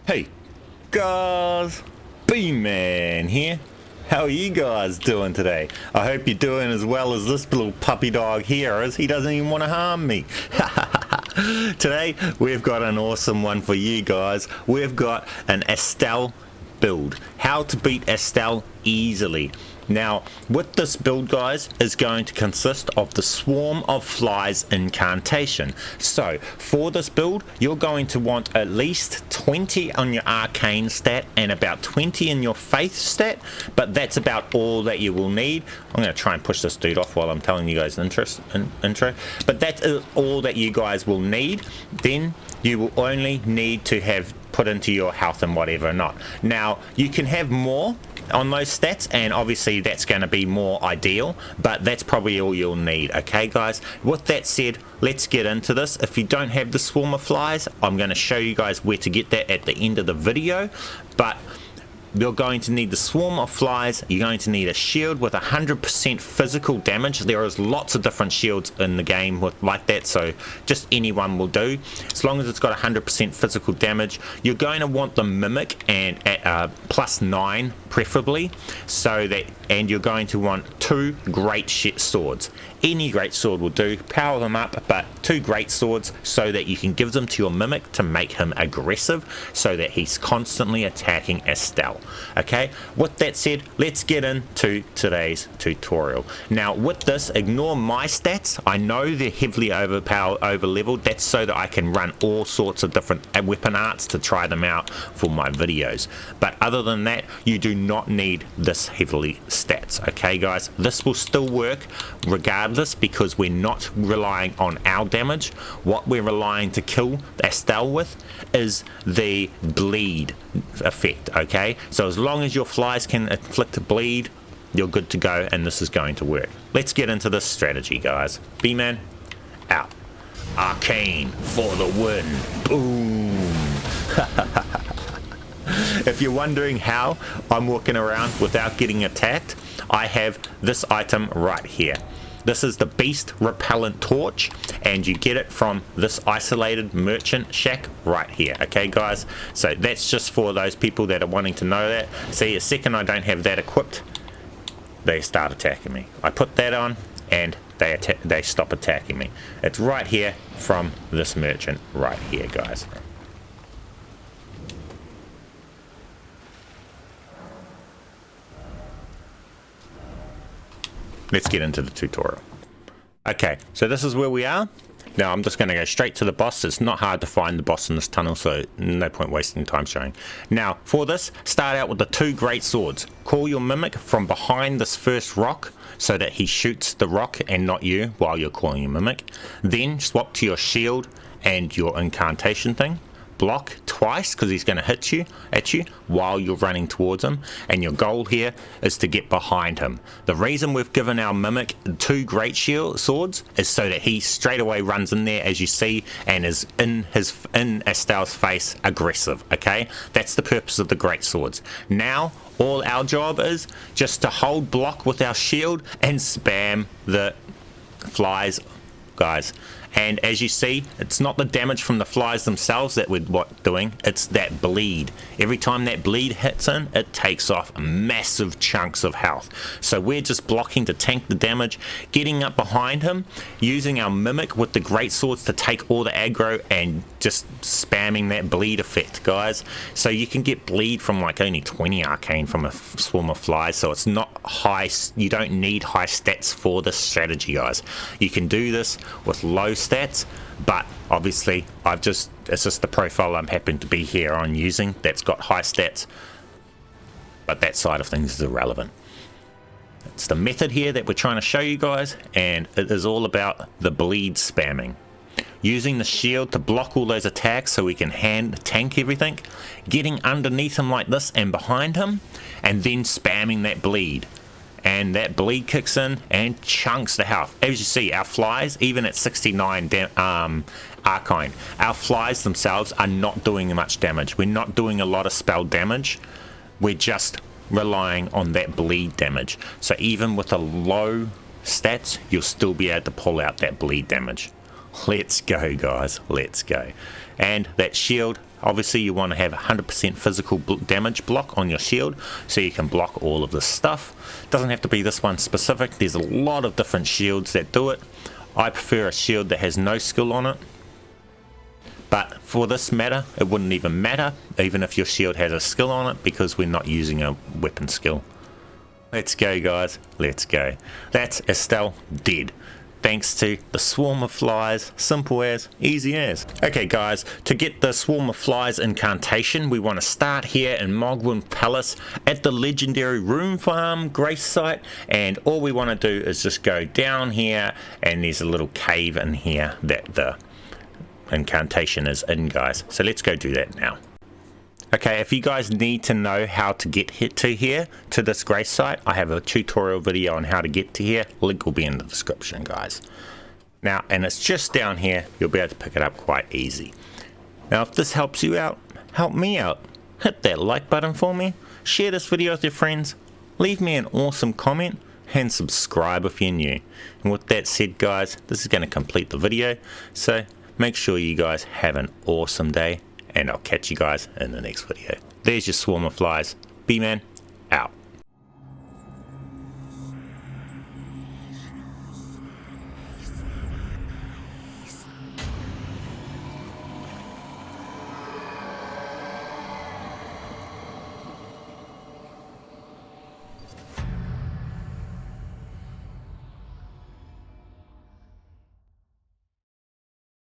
Hey guys, BMAN here. How are you guys doing today? I hope you're doing as well as this little puppy dog here is. He doesn't even want to harm me. Today we've got an awesome one for you guys. We've got an ASTEL build. How to beat ASTEL easily. Now, with this build, guys, is going to consist of the Swarm of Flies incantation. So, for this build, you're going to want at least 20 on your arcane stat and about 20 in your faith stat, but that's about all that you will need. I'm going to try and push this dude off while I'm telling you guys the intro, but that's all that you guys will need. Then you will only need to have put into your health and whatever not. Now, you can have more on those stats, and obviously that's going to be more ideal, but that's probably all you'll need. Okay guys, with that said, let's get into this. If you don't have the Swarm of Flies, I'm going to show you guys where to get that at the end of the video, but you're going to need the Swarm of Flies. You're going to need a shield with 100% physical damage. There is lots of different shields in the game with like that, so just anyone will do as long as it's got 100% physical damage. You're going to want the Mimic and at +9 preferably, so that, and you're going to want 2 great swords. Any great sword will do, power them up, but 2 great swords so that you can give them to your Mimic to make him aggressive, so that he's constantly attacking Astel. Okay, with that said, let's get into today's tutorial. Now with this, ignore my stats. I know they're heavily over leveled. That's so that I can run all sorts of different weapon arts to try them out for my videos, but other than that, you do not need this heavily stats. Okay guys, this will still work regardless, because we're not relying on our damage. What we're relying to kill Astel with is the bleed effect. Okay, so as long as your flies can inflict a bleed, you're good to go, and this is going to work. Let's get into this strategy, guys. BMAN out. Arcane for the win. Boom. If you're wondering how I'm walking around without getting attacked, I have this item right here. This is the Beast Repellent Torch, and you get it from this isolated merchant shack right here. Okay guys, so that's just for those people that are wanting to know that. See, a second I don't have that equipped, they start attacking me. I put that on and they stop attacking me. It's right here from this merchant right here, guys. Let's get into the tutorial. Okay, so this is where we are. Now I'm just going to go straight to the boss. It's not hard to find the boss in this tunnel, so no point wasting time showing. Now for this, start out with the 2 great swords. Call your Mimic from behind this first rock so that he shoots the rock and not you while you're calling your Mimic. Then swap to your shield and your incantation thing. Block twice because he's going to hit you while you're running towards him, and your goal here is to get behind him. The reason we've given our Mimic 2 great swords is so that he straight away runs in there, as you see, and is in Astel's face aggressive. Okay, that's the purpose of the great swords. Now all our job is just to hold block with our shield and spam the flies, guys. And as you see, it's not the damage from the flies themselves that we're doing, it's that bleed. Every time that bleed hits in, it takes off massive chunks of health. So we're just blocking to tank the damage, getting up behind him, using our Mimic with the great swords to take all the aggro and just spamming that bleed effect, guys. So you can get bleed from like only 20 arcane from a Swarm of Flies, so it's not high, you don't need high stats for this strategy, guys. You can do this with low stats, but obviously it's just the profile I'm happen to be here on using that's got high stats, but that side of things is irrelevant. It's the method here that we're trying to show you guys, and it is all about the bleed spamming, using the shield to block all those attacks so we can tank everything, getting underneath him like this and behind him, and then spamming that bleed. And that bleed kicks in and chunks the health. As you see, our flies, even at 69 arcane, our flies themselves are not doing much damage. We're not doing a lot of spell damage. We're just relying on that bleed damage. So even with a low stats, you'll still be able to pull out that bleed damage. Let's go, guys. Let's go. And that shield, Obviously you want to have 100% physical damage block on your shield so you can block all of this stuff. Doesn't have to be this one specific, there's a lot of different shields that do it. I prefer a shield that has no skill on it, but for this matter it wouldn't even matter even if your shield has a skill on it, because we're not using a weapon skill. Let's go guys, let's go. That's Astel dead, thanks to the swarm of flies. Simple as, easy as. Okay guys, to get the swarm of flies incantation, we want to start here in MOHGWYN Palace at the legendary room farm grace site, and all we want to do is just go down here, and there's a little cave in here that the incantation is in, guys. So let's go do that now. Okay, if you guys need to know how to get to this grace site, I have a tutorial video on how to get to here. Link will be in the description, guys. Now, and it's just down here, you'll be able to pick it up quite easy. Now, if this helps you out, help me out. Hit that like button for me, share this video with your friends, leave me an awesome comment, and subscribe if you're new. And with that said guys, this is going to complete the video, so make sure you guys have an awesome day, and I'll catch you guys in the next video. There's your swarm of flies. BMAN.